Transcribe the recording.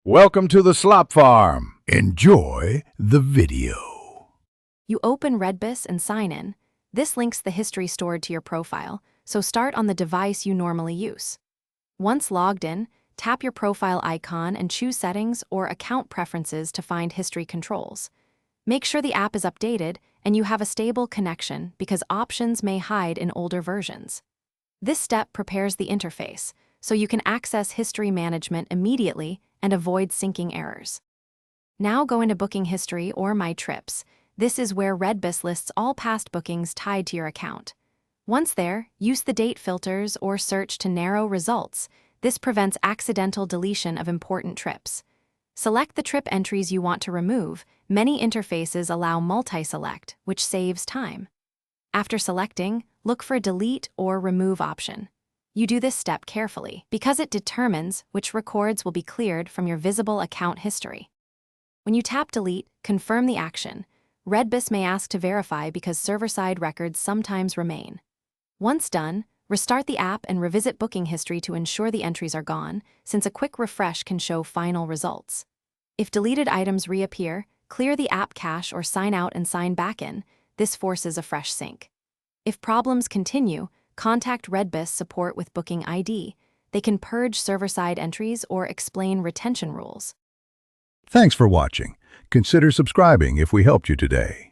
Welcome to the Slop Farm. Enjoy the video. You open Redbus and sign in. This links the history stored to your profile, so start on the device you normally use. Once logged in, tap your profile icon and choose Settings or Account Preferences to find history controls. Make sure the app is updated and you have a stable connection because options may hide in older versions. This step prepares the interface, so you can access history management immediately and avoid syncing errors. Now go into Booking History or My Trips. This is where Redbus lists all past bookings tied to your account. Once there, use the date filters or search to narrow results. This prevents accidental deletion of important trips. Select the trip entries you want to remove. Many interfaces allow multi-select, which saves time. After selecting, look for a Delete or Remove option. You do this step carefully because it determines which records will be cleared from your visible account history. When you tap Delete, confirm the action. Redbus may ask to verify because server-side records sometimes remain. Once done, restart the app and revisit booking history to ensure the entries are gone, since a quick refresh can show final results. If deleted items reappear, clear the app cache or sign out and sign back in. This forces a fresh sync. If problems continue, contact Redbus support with Booking ID. They can purge server-side entries or explain retention rules. Thanks for watching. Consider subscribing if we helped you today.